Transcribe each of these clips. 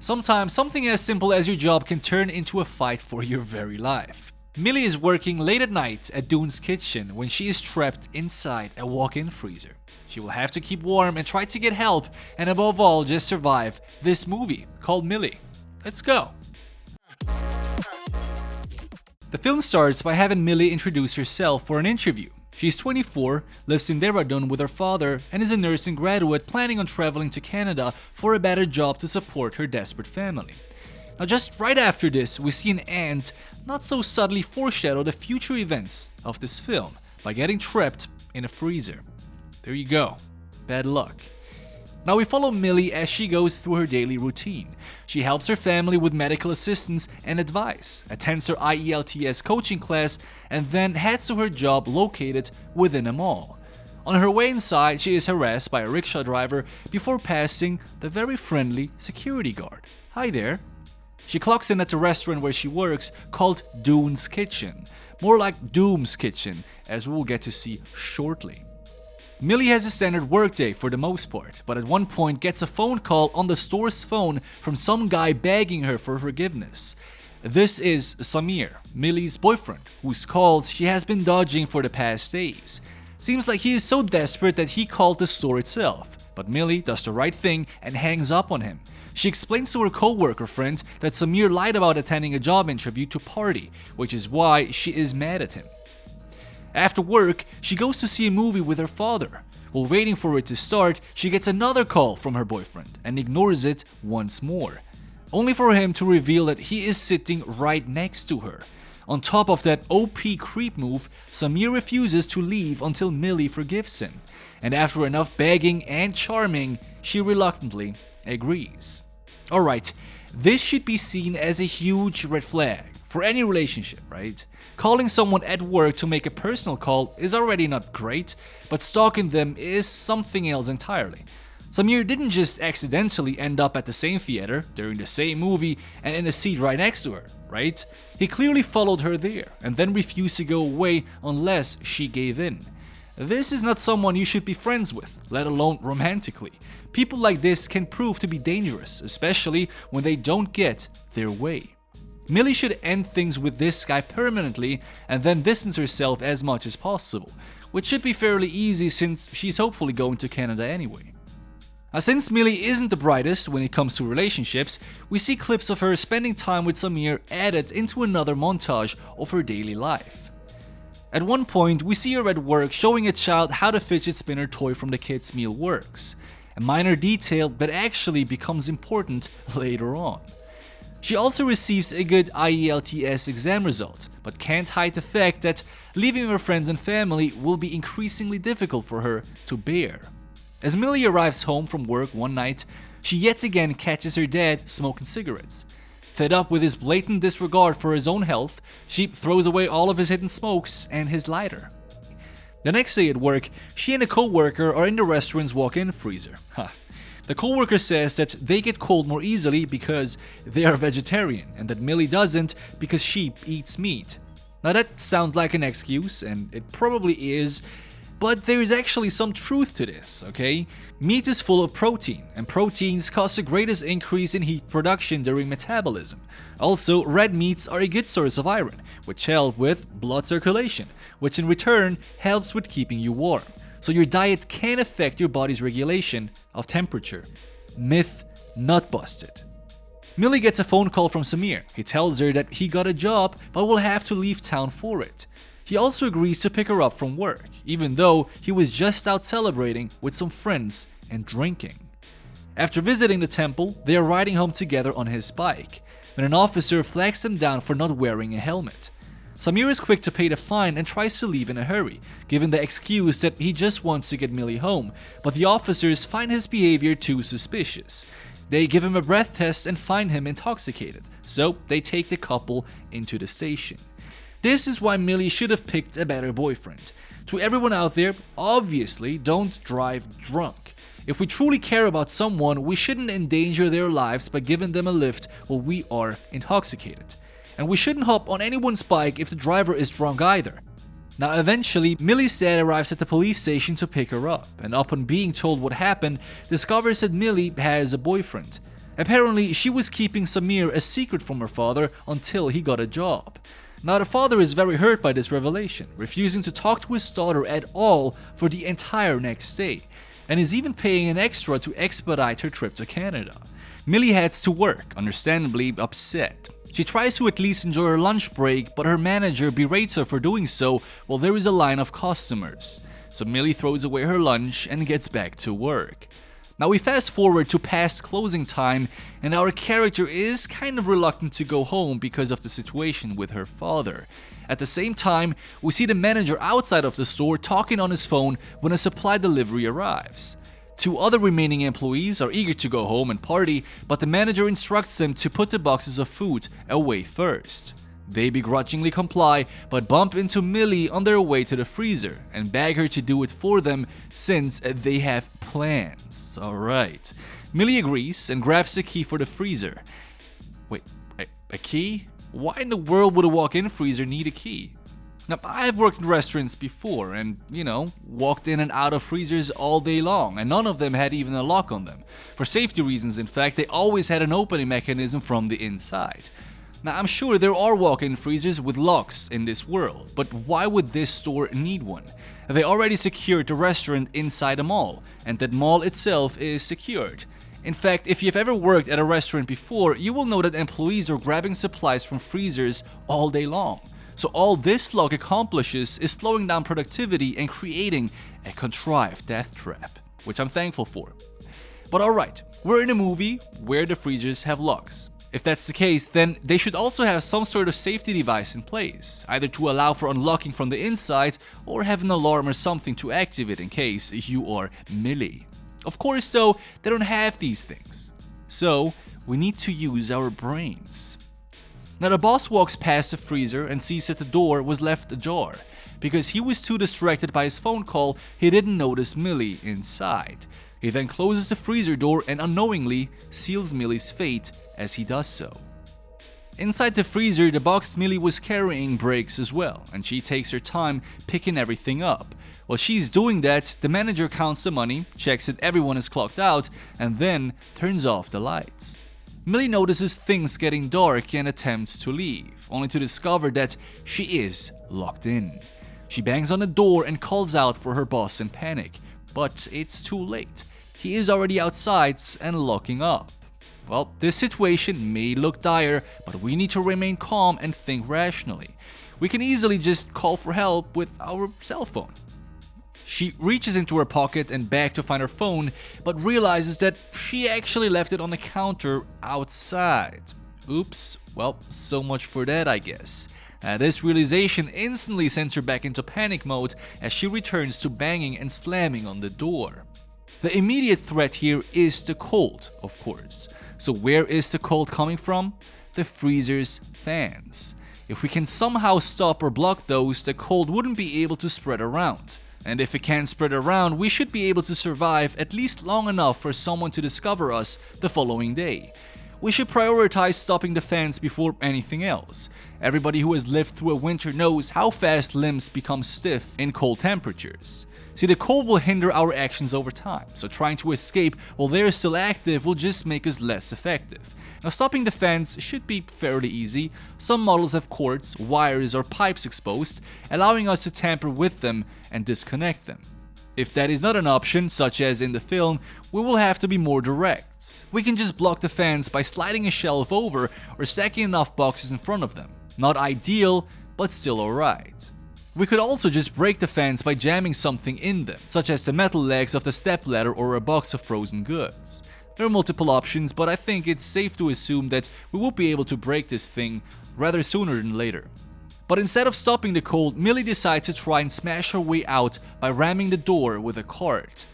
Sometimes something as simple as your job can turn into a fight for your very life. Mili is working late at night at Dune's kitchen when she is trapped inside a walk-in freezer. She will have to keep warm and try to get help, and above all just survive this movie called Mili. Let's go! The film starts by having Mili introduce herself for an interview. She's 24, lives in Dehradun with her father, and is a nursing graduate planning on traveling to Canada for a better job to support her desperate family. Now just right after this, we see an ant not so subtly foreshadow the future events of this film by getting trapped in a freezer. There you go. Bad luck. Now we follow Mili as she goes through her daily routine. She helps her family with medical assistance and advice, attends her IELTS coaching class, and then heads to her job located within a mall. On her way inside, she is harassed by a rickshaw driver before passing the very friendly security guard. Hi there. She clocks in at the restaurant where she works, called Dune's Kitchen. More like Doom's Kitchen, as we will get to see shortly. Mili has a standard workday for the most part, but at one point gets a phone call on the store's phone from some guy begging her for forgiveness. This is Samir, Mili's boyfriend, whose calls she has been dodging for the past days. Seems like he is so desperate that he called the store itself, but Mili does the right thing and hangs up on him. She explains to her co-worker friend that Samir lied about attending a job interview to party, which is why she is mad at him. After work, she goes to see a movie with her father. While waiting for it to start, she gets another call from her boyfriend and ignores it once more, only for him to reveal that he is sitting right next to her. On top of that OP creep move, Samir refuses to leave until Mili forgives him, and after enough begging and charming, she reluctantly agrees. Alright, this should be seen as a huge red flag for any relationship, right? Calling someone at work to make a personal call is already not great, but stalking them is something else entirely. Samir didn't just accidentally end up at the same theater, during the same movie, and in a seat right next to her, right? He clearly followed her there, and then refused to go away unless she gave in. This is not someone you should be friends with, let alone romantically. People like this can prove to be dangerous, especially when they don't get their way. Mili should end things with this guy permanently and then distance herself as much as possible, which should be fairly easy since she's hopefully going to Canada anyway. Since Mili isn't the brightest when it comes to relationships, we see clips of her spending time with Samir added into another montage of her daily life. At one point, we see her at work showing a child how the fidget spinner toy from the kids' meal works, a minor detail that actually becomes important later on. She also receives a good IELTS exam result, but can't hide the fact that leaving her friends and family will be increasingly difficult for her to bear. As Mili arrives home from work one night, she yet again catches her dad smoking cigarettes. Fed up with his blatant disregard for his own health, she throws away all of his hidden smokes and his lighter. The next day at work, she and a co-worker are in the restaurant's walk-in freezer. The co-worker says that they get cold more easily because they are vegetarian and that Mili doesn't because she eats meat. Now that sounds like an excuse, and it probably is, but there is actually some truth to this, okay? Meat is full of protein, and proteins cause the greatest increase in heat production during metabolism. Also, red meats are a good source of iron, which help with blood circulation, which in return helps with keeping you warm. So your diet can affect your body's regulation of temperature. Myth not busted. Mili gets a phone call from Samir. He tells her that he got a job but will have to leave town for it. He also agrees to pick her up from work, even though he was just out celebrating with some friends and drinking. After visiting the temple, they are riding home together on his bike, when an officer flags them down for not wearing a helmet. Samir is quick to pay the fine and tries to leave in a hurry, giving the excuse that he just wants to get Mili home, but the officers find his behavior too suspicious. They give him a breath test and find him intoxicated, so they take the couple into the station. This is why Mili should have picked a better boyfriend. To everyone out there, obviously don't drive drunk. If we truly care about someone, we shouldn't endanger their lives by giving them a lift while we are intoxicated. And we shouldn't hop on anyone's bike if the driver is drunk either. Now eventually, Mili's dad arrives at the police station to pick her up, and upon being told what happened, discovers that Mili has a boyfriend. Apparently, she was keeping Samir a secret from her father until he got a job. Now, the father is very hurt by this revelation, refusing to talk to his daughter at all for the entire next day, and is even paying an extra to expedite her trip to Canada. Mili heads to work, understandably upset. She tries to at least enjoy her lunch break, but her manager berates her for doing so while there is a line of customers. So Mili throws away her lunch and gets back to work. Now we fast forward to past closing time, and our character is kind of reluctant to go home because of the situation with her father. At the same time, we see the manager outside of the store talking on his phone when a supply delivery arrives. Two other remaining employees are eager to go home and party, but the manager instructs them to put the boxes of food away first. They begrudgingly comply, but bump into Mili on their way to the freezer and beg her to do it for them since they have plans. Alright. Mili agrees and grabs the key for the freezer. Wait, a key? Why in the world would a walk-in freezer need a key? Now, I've worked in restaurants before and, walked in and out of freezers all day long, and none of them had even a lock on them. For safety reasons, in fact, they always had an opening mechanism from the inside. Now, I'm sure there are walk-in freezers with locks in this world, but why would this store need one? They already secured the restaurant inside a mall, and that mall itself is secured. In fact, if you've ever worked at a restaurant before, you will know that employees are grabbing supplies from freezers all day long. So all this lock accomplishes is slowing down productivity and creating a contrived death trap, which I'm thankful for. But alright, we're in a movie where the freezers have locks. If that's the case, then they should also have some sort of safety device in place, either to allow for unlocking from the inside or have an alarm or something to activate in case you are Mili. Of course though, they don't have these things. So we need to use our brains. Now the boss walks past the freezer and sees that the door was left ajar. Because he was too distracted by his phone call, he didn't notice Mili inside. He then closes the freezer door and unknowingly seals Mili's fate as he does so. Inside the freezer, the box Mili was carrying breaks as well, and she takes her time picking everything up. While she's doing that, the manager counts the money, checks that everyone is clocked out, and then turns off the lights. Mili notices things getting dark and attempts to leave, only to discover that she is locked in. She bangs on the door and calls out for her boss in panic, but it's too late. He is already outside and locking up. Well, this situation may look dire, but we need to remain calm and think rationally. We can easily just call for help with our cell phone. She reaches into her pocket and bag to find her phone, but realizes that she actually left it on the counter outside. Oops, well, so much for that, I guess. This realization instantly sends her back into panic mode as she returns to banging and slamming on the door. The immediate threat here is the cold, of course. So where is the cold coming from? The freezer's fans. If we can somehow stop or block those, the cold wouldn't be able to spread around. And if it can't spread around, we should be able to survive at least long enough for someone to discover us the following day. We should prioritize stopping the fans before anything else. Everybody who has lived through a winter knows how fast limbs become stiff in cold temperatures. See, the cold will hinder our actions over time, so trying to escape while they are still active will just make us less effective. Now, stopping the fans should be fairly easy. Some models have cords, wires, or pipes exposed, allowing us to tamper with them and disconnect them. If that is not an option, such as in the film, we will have to be more direct. We can just block the fans by sliding a shelf over or stacking enough boxes in front of them. Not ideal, but still alright. We could also just break the fans by jamming something in them, such as the metal legs of the stepladder or a box of frozen goods. There are multiple options, but I think it's safe to assume that we will be able to break this thing rather sooner than later. But instead of stopping the cold, Mili decides to try and smash her way out by ramming the door with a cart.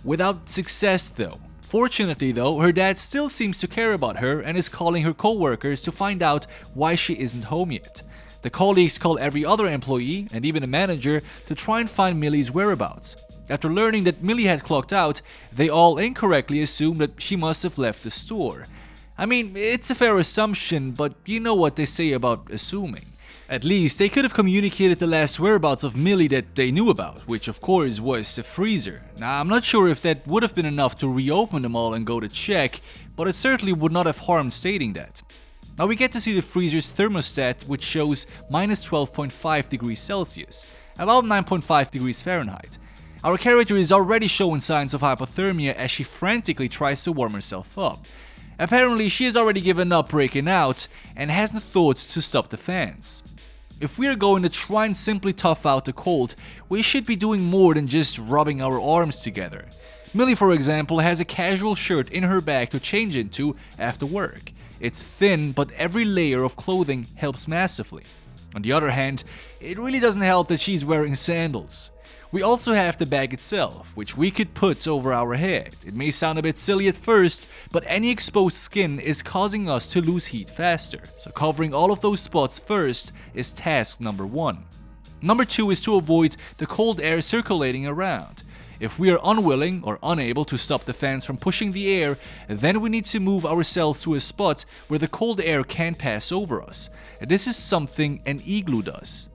Without success though. Fortunately though, her dad still seems to care about her and is calling her co-workers to find out why she isn't home yet. The colleagues call every other employee, and even the manager, to try and find Mili's whereabouts. After learning that Mili had clocked out, they all incorrectly assume that she must have left the store. I mean, it's a fair assumption, but you know what they say about assuming. At least they could have communicated the last whereabouts of Mili that they knew about, which of course was the freezer. Now I'm not sure if that would have been enough to reopen them all and go to check, but it certainly would not have harmed stating that. Now we get to see the freezer's thermostat, which shows minus 12.5 degrees Celsius, about 9.5 degrees Fahrenheit. Our character is already showing signs of hypothermia as she frantically tries to warm herself up. Apparently she has already given up breaking out and has no thoughts to stop the fans. If we are going to try and simply tough out the cold, we should be doing more than just rubbing our arms together. Mili, for example, has a casual shirt in her bag to change into after work. It's thin, but every layer of clothing helps massively. On the other hand, it really doesn't help that she's wearing sandals. We also have the bag itself, which we could put over our head. It may sound a bit silly at first, but any exposed skin is causing us to lose heat faster, so covering all of those spots first is task number 1. Number 2 is to avoid the cold air circulating around. If we are unwilling or unable to stop the fans from pushing the air, then we need to move ourselves to a spot where the cold air can't pass over us. This is something an igloo does.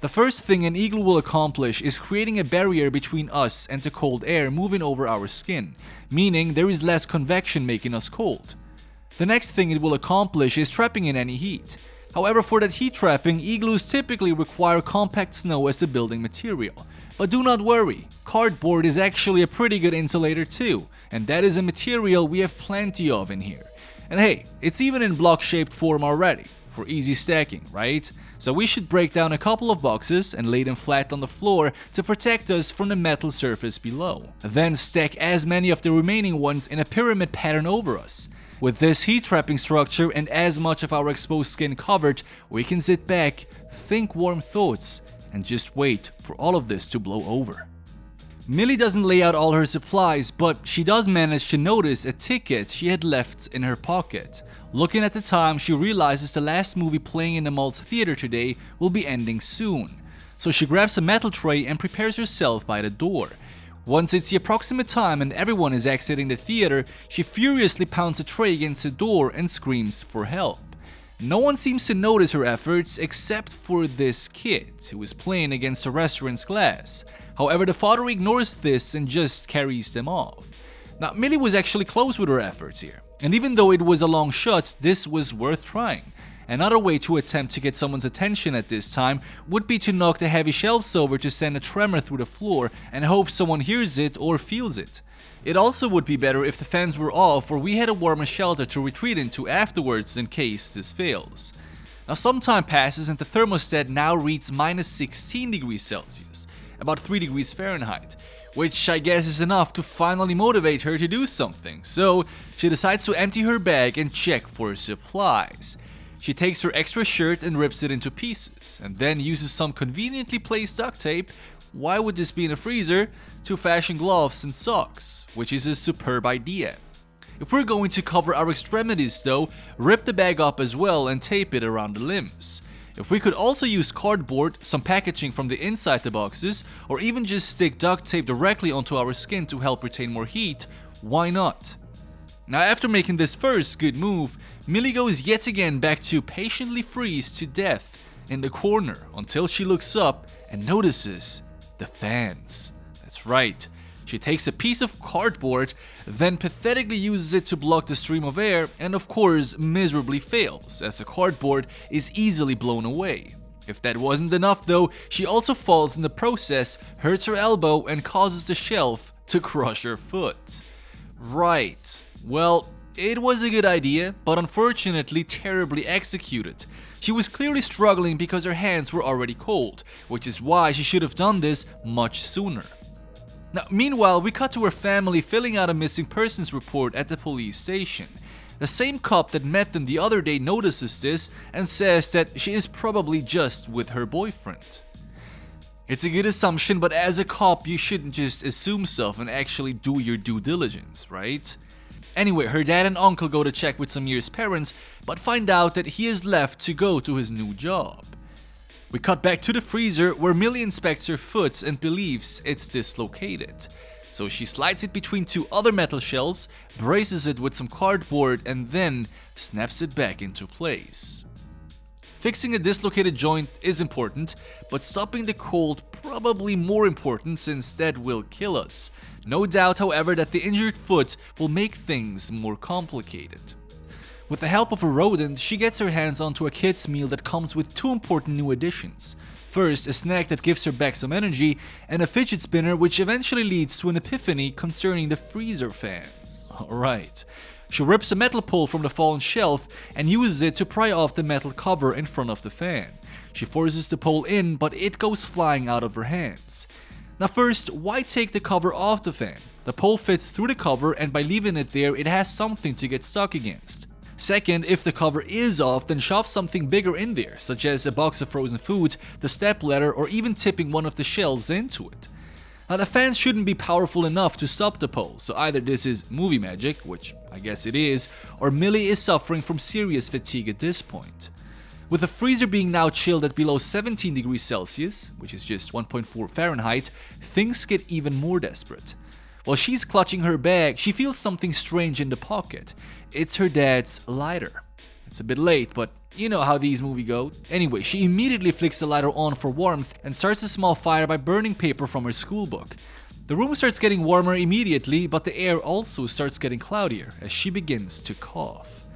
The first thing an igloo will accomplish is creating a barrier between us and the cold air moving over our skin, meaning there is less convection making us cold. The next thing it will accomplish is trapping in any heat. However, for that heat trapping, igloos typically require compact snow as a building material. But do not worry, cardboard is actually a pretty good insulator too, and that is a material we have plenty of in here. And hey, it's even in block-shaped form already, for easy stacking, right? So we should break down a couple of boxes and lay them flat on the floor to protect us from the metal surface below. Then stack as many of the remaining ones in a pyramid pattern over us. With this heat trapping structure and as much of our exposed skin covered, we can sit back, think warm thoughts, and just wait for all of this to blow over. Mili doesn't lay out all her supplies, but she does manage to notice a ticket she had left in her pocket. Looking at the time, she realizes the last movie playing in the mall's theater today will be ending soon. So she grabs a metal tray and prepares herself by the door. Once it's the approximate time and everyone is exiting the theater, she furiously pounds the tray against the door and screams for help. No one seems to notice her efforts except for this kid who is playing against the restaurant's glass. However, the father ignores this and just carries them off. Now, Mili was actually close with her efforts here, and even though it was a long shot, this was worth trying. Another way to attempt to get someone's attention at this time would be to knock the heavy shelves over to send a tremor through the floor and hope someone hears it or feels it. It also would be better if the fans were off or we had a warmer shelter to retreat into afterwards in case this fails. Now some time passes and the thermostat now reads minus 16 degrees Celsius, about 3 degrees Fahrenheit, which I guess is enough to finally motivate her to do something, so she decides to empty her bag and check for supplies. She takes her extra shirt and rips it into pieces, and then uses some conveniently placed duct tape, why would this be in a freezer, to fashion gloves and socks, which is a superb idea. If we're going to cover our extremities though, rip the bag up as well and tape it around the limbs. If we could also use cardboard, some packaging from the inside the boxes, or even just stick duct tape directly onto our skin to help retain more heat, why not? Now after making this first good move, Mili goes yet again back to patiently freeze to death in the corner until she looks up and notices the fans. That's right, she takes a piece of cardboard, then pathetically uses it to block the stream of air and of course miserably fails as the cardboard is easily blown away. If that wasn't enough though, she also falls in the process, hurts her elbow and causes the shelf to crush her foot. Right, well, it was a good idea, but unfortunately terribly executed. She was clearly struggling because her hands were already cold, which is why she should have done this much sooner. Now, meanwhile, we cut to her family filling out a missing persons report at the police station. The same cop that met them the other day notices this and says that she is probably just with her boyfriend. It's a good assumption, but as a cop, you shouldn't just assume stuff and actually do your due diligence, right? Anyway, her dad and uncle go to check with Samir's parents, but find out that he is left to go to his new job. We cut back to the freezer where Mili inspects her foot and believes it's dislocated. So she slides it between two other metal shelves, braces it with some cardboard and then snaps it back into place. Fixing a dislocated joint is important, but stopping the cold probably more important since that will kill us. No doubt, however, that the injured foot will make things more complicated. With the help of a rodent, she gets her hands onto a kid's meal that comes with two important new additions. First, a snack that gives her back some energy, and a fidget spinner which eventually leads to an epiphany concerning the freezer fans. Alright. She rips a metal pole from the fallen shelf and uses it to pry off the metal cover in front of the fan. She forces the pole in, but it goes flying out of her hands. Now first, why take the cover off the fan? The pole fits through the cover, and by leaving it there, it has something to get stuck against. Second, if the cover is off, then shove something bigger in there, such as a box of frozen food, the stepladder, or even tipping one of the shelves into it. Now the fan shouldn't be powerful enough to stop the pole, so either this is movie magic, which I guess it is, or Mili is suffering from serious fatigue at this point. With the freezer being now chilled at below 17 degrees Celsius, which is just 1.4 Fahrenheit, things get even more desperate. While she's clutching her bag, she feels something strange in the pocket. It's her dad's lighter. It's a bit late, but you know how these movies go. Anyway, she immediately flicks the lighter on for warmth and starts a small fire by burning paper from her school book. The room starts getting warmer immediately, but the air also starts getting cloudier as she begins to cough.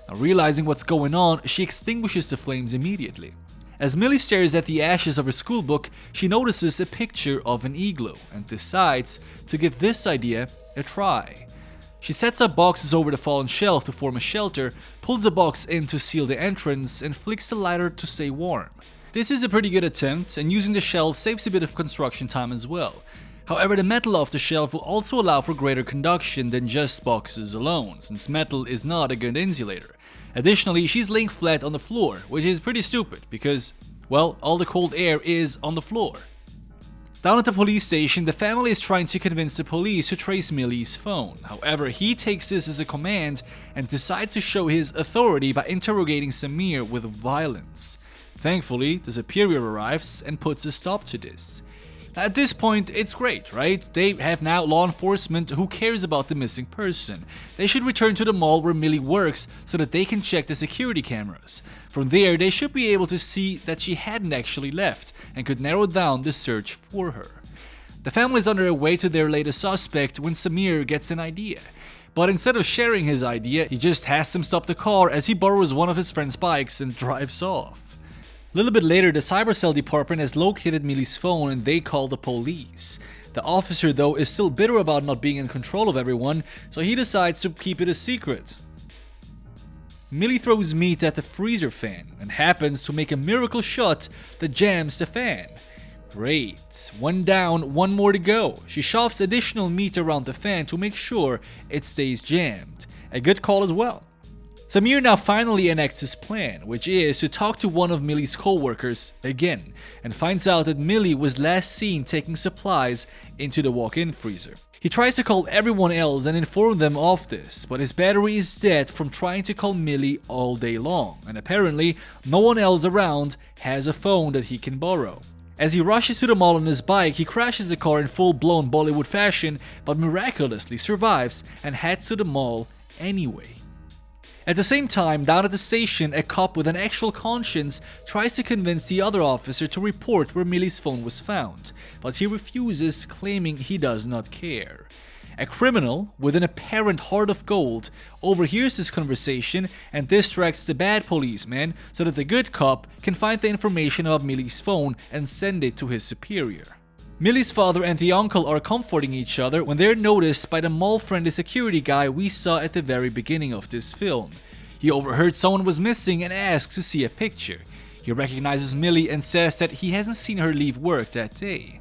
Now, realizing what's going on, she extinguishes the flames immediately. As Mili stares at the ashes of her school book, she notices a picture of an igloo and decides to give this idea a try. She sets up boxes over the fallen shelf to form a shelter, pulls a box in to seal the entrance, and flicks the lighter to stay warm. This is a pretty good attempt, and using the shelf saves a bit of construction time as well. However, the metal off the shelf will also allow for greater conduction than just boxes alone, since metal is not a good insulator. Additionally, she's laying flat on the floor, which is pretty stupid because, well, all the cold air is on the floor. Down at the police station, the family is trying to convince the police to trace Mili's phone. However, he takes this as a command and decides to show his authority by interrogating Samir with violence. Thankfully, the superior arrives and puts a stop to this. At this point, it's great, right? They have now law enforcement who cares about the missing person. They should return to the mall where Mili works so that they can check the security cameras. From there, they should be able to see that she hadn't actually left and could narrow down the search for her. The family is on their way to their latest suspect when Samir gets an idea. But instead of sharing his idea, he just has them stop the car as he borrows one of his friend's bikes and drives off. A little bit later, the cybercell department has located Mili's phone and they call the police. The officer, though, is still bitter about not being in control of everyone, so he decides to keep it a secret. Mili throws meat at the freezer fan and happens to make a miracle shot that jams the fan. Great. One down, one more to go. She shoves additional meat around the fan to make sure it stays jammed. A good call as well. Samir now finally enacts his plan, which is to talk to one of Mili's co-workers again, and finds out that Mili was last seen taking supplies into the walk-in freezer. He tries to call everyone else and inform them of this, but his battery is dead from trying to call Mili all day long, and apparently no one else around has a phone that he can borrow. As he rushes to the mall on his bike, he crashes the car in full-blown Bollywood fashion, but miraculously survives and heads to the mall anyway. At the same time, down at the station, a cop with an actual conscience tries to convince the other officer to report where Mili's phone was found, but he refuses, claiming he does not care. A criminal with an apparent heart of gold overhears this conversation and distracts the bad policeman so that the good cop can find the information about Mili's phone and send it to his superior. Mili's father and the uncle are comforting each other when they're noticed by the mall-friendly security guy we saw at the very beginning of this film. He overheard someone was missing and asks to see a picture. He recognizes Mili and says that he hasn't seen her leave work that day.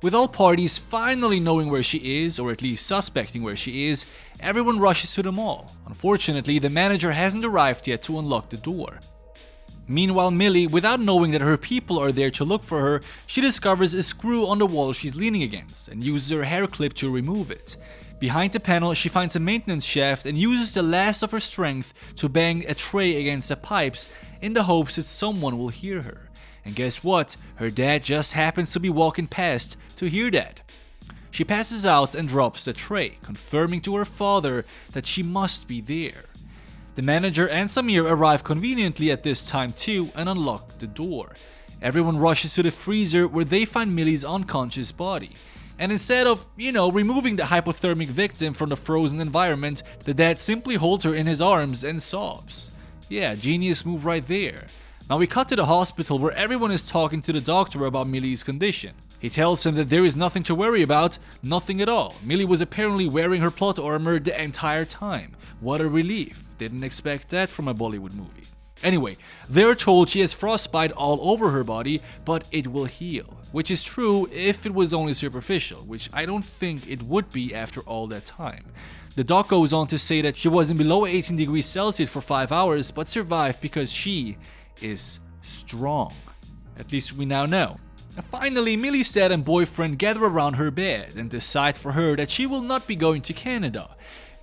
With all parties finally knowing where she is, or at least suspecting where she is, everyone rushes to the mall. Unfortunately, the manager hasn't arrived yet to unlock the door. Meanwhile, Mili, without knowing that her people are there to look for her, she discovers a screw on the wall she's leaning against and uses her hair clip to remove it. Behind the panel, she finds a maintenance shaft and uses the last of her strength to bang a tray against the pipes in the hopes that someone will hear her. And guess what? Her dad just happens to be walking past to hear that. She passes out and drops the tray, confirming to her father that she must be there. The manager and Samir arrive conveniently at this time too and unlock the door. Everyone rushes to the freezer where they find Mili's unconscious body. And instead of, removing the hypothermic victim from the frozen environment, the dad simply holds her in his arms and sobs. Yeah, genius move right there. Now we cut to the hospital where everyone is talking to the doctor about Mili's condition. He tells him that there is nothing to worry about, nothing at all. Mili was apparently wearing her plot armor the entire time. What a relief. Didn't expect that from a Bollywood movie. Anyway, they're told she has frostbite all over her body, but it will heal. Which is true if it was only superficial, which I don't think it would be after all that time. The doc goes on to say that she wasn't below 18 degrees Celsius for 5 hours, but survived because she is strong. At least we now know. And finally, Mili's dad and boyfriend gather around her bed and decide for her that she will not be going to Canada.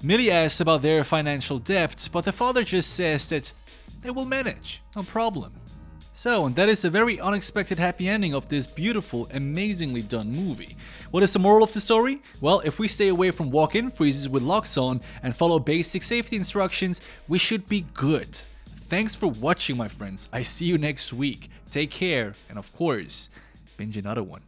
Mili asks about their financial debt, but the father just says that they will manage, no problem. So, that is a very unexpected happy ending of this beautiful, amazingly done movie. What is the moral of the story? Well, if we stay away from walk-in freezers with locks on and follow basic safety instructions, we should be good. Thanks for watching, my friends. I see you next week. Take care, and of course, binge another one.